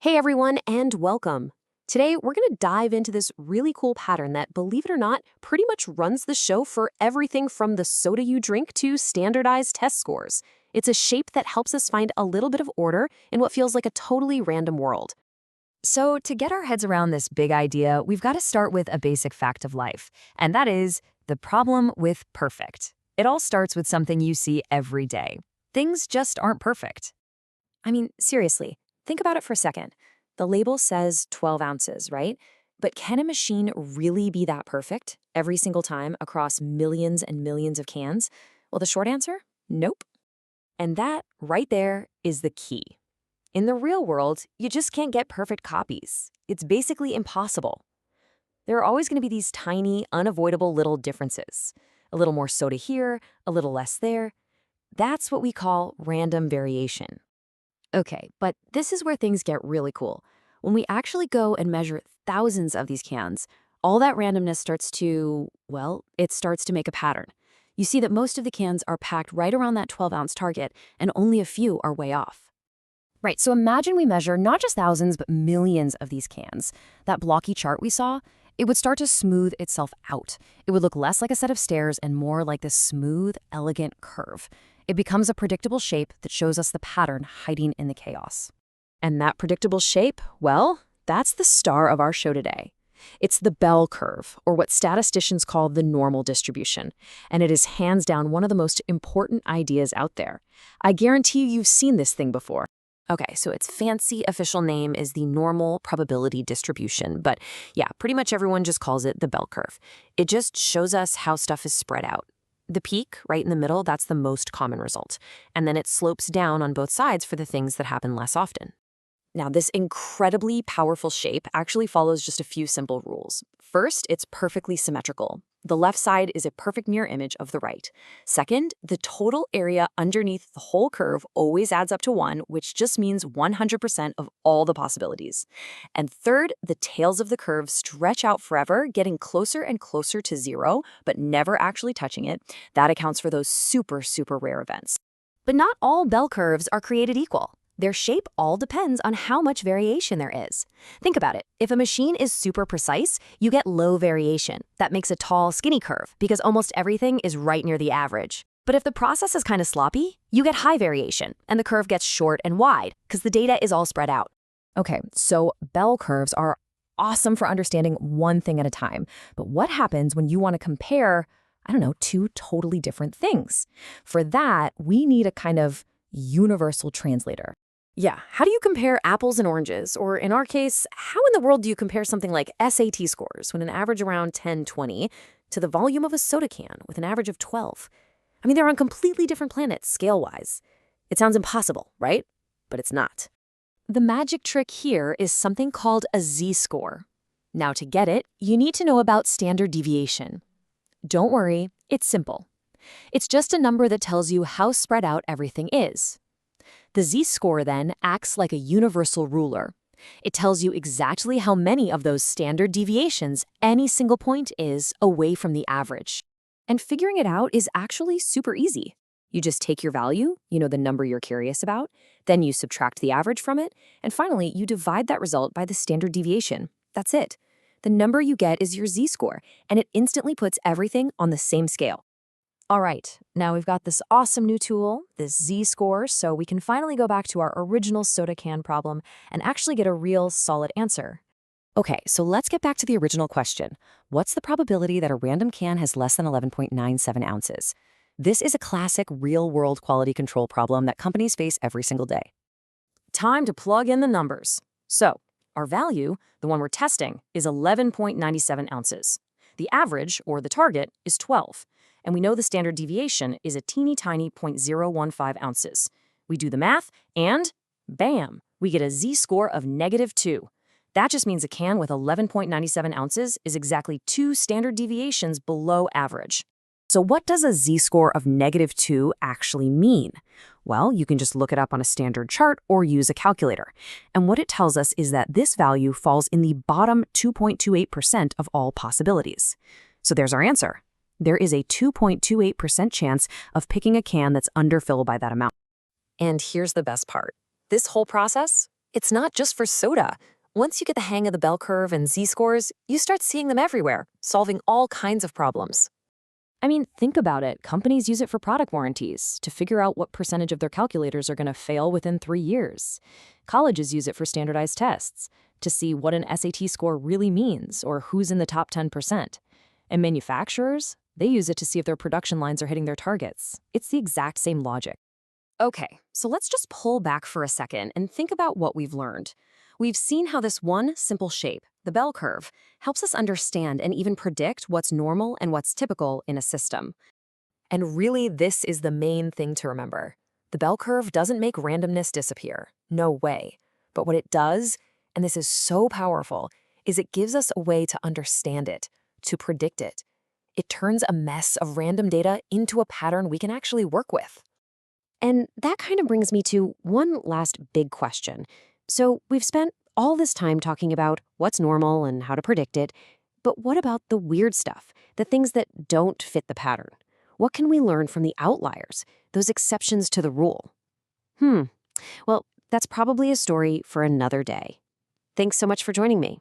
Hey everyone, and welcome. Today, we're going to dive into this really cool pattern that, believe it or not, pretty much runs the show for everything from the soda you drink to standardized test scores. It's a shape that helps us find a little bit of order in what feels like a totally random world. So, to get our heads around this big idea, we've got to start with a basic fact of life, and that is the problem with perfect. It all starts with something you see every day. Things just aren't perfect. I mean, seriously, think about it for a second. The label says 12 ounces, right? But can a machine really be that perfect every single time across millions and millions of cans? Well, the short answer? Nope. And that, right there, is the key. In the real world, you just can't get perfect copies. It's basically impossible. There are always going to be these tiny, unavoidable little differences. A little more soda here, a little less there. That's what we call random variation. Okay, but this is where things get really cool. When we actually go and measure thousands of these cans, all that randomness starts to, well, it starts to make a pattern. You see that most of the cans are packed right around that 12-ounce target, and only a few are way off. Right, so imagine we measure not just thousands, but millions of these cans. That blocky chart we saw, it would start to smooth itself out. It would look less like a set of stairs and more like this smooth, elegant curve. It becomes a predictable shape that shows us the pattern hiding in the chaos. And that predictable shape, well, that's the star of our show today. It's the bell curve, or what statisticians call the normal distribution, and it is hands down one of the most important ideas out there. I guarantee you've seen this thing before. Okay, so its fancy official name is the normal probability distribution, but yeah, pretty much everyone just calls it the bell curve. It just shows us how stuff is spread out. The peak, right in the middle, that's the most common result, and then it slopes down on both sides for the things that happen less often. Now, this incredibly powerful shape actually follows just a few simple rules. First, it's perfectly symmetrical. The left side is a perfect mirror image of the right. Second, the total area underneath the whole curve always adds up to 1, which just means 100% of all the possibilities. And third, the tails of the curve stretch out forever, getting closer and closer to 0, but never actually touching it. That accounts for those super, super rare events. But not all bell curves are created equal. Their shape all depends on how much variation there is. Think about it. If a machine is super precise, you get low variation. That makes a tall, skinny curve because almost everything is right near the average. But if the process is kind of sloppy, you get high variation, and the curve gets short and wide because the data is all spread out. Okay, so bell curves are awesome for understanding one thing at a time. But what happens when you want to compare, two totally different things? For that, we need a kind of universal translator. Yeah, how do you compare apples and oranges? Or in our case, how in the world do you compare something like SAT scores with an average around 10, 20 to the volume of a soda can with an average of 12? I mean, they're on completely different planets scale-wise. It sounds impossible, right? But it's not. The magic trick here is something called a z-score. Now, to get it, you need to know about standard deviation. Don't worry, it's simple. It's just a number that tells you how spread out everything is. The z-score then acts like a universal ruler. It tells you exactly how many of those standard deviations any single point is away from the average. And figuring it out is actually super easy. You just take your value, the number you're curious about, then you subtract the average from it, and finally you divide that result by the standard deviation. That's it. The number you get is your z-score, and it instantly puts everything on the same scale. All right, now we've got this awesome new tool, this z-score, so we can finally go back to our original soda can problem and actually get a real solid answer. Okay, so let's get back to the original question. What's the probability that a random can has less than 11.97 ounces? This is a classic real-world quality control problem that companies face every single day. Time to plug in the numbers. So, our value, the one we're testing, is 11.97 ounces. The average, or the target, is 12. And we know the standard deviation is a teeny tiny 0.015 ounces. We do the math, and bam, we get a z-score of -2. That just means a can with 11.97 ounces is exactly 2 standard deviations below average. So what does a z-score of -2 actually mean? Well, you can just look it up on a standard chart or use a calculator. And what it tells us is that this value falls in the bottom 2.28% of all possibilities. So there's our answer. There is a 2.28% chance of picking a can that's underfilled by that amount. And here's the best part. This whole process, It's not just for soda. Once you get the hang of the bell curve and z-scores, you start seeing them everywhere, solving all kinds of problems. I mean, think about it. Companies use it for product warranties to figure out what percentage of their calculators are going to fail within 3 years. Colleges use it for standardized tests to see what an SAT score really means or who's in the top 10%. And manufacturers, they use it to see if their production lines are hitting their targets. It's the exact same logic. Okay, so let's just pull back for a second and think about what we've learned. We've seen how this one simple shape, the bell curve, helps us understand and even predict what's normal and what's typical in a system. And really, this is the main thing to remember. The bell curve doesn't make randomness disappear. No way. But what it does, and this is so powerful, is it gives us a way to understand it, to predict it. It turns a mess of random data into a pattern we can actually work with. And that kind of brings me to one last big question. So we've spent all this time talking about what's normal and how to predict it, but what about the weird stuff, the things that don't fit the pattern? What can we learn from the outliers, those exceptions to the rule? Well, that's probably a story for another day. Thanks so much for joining me.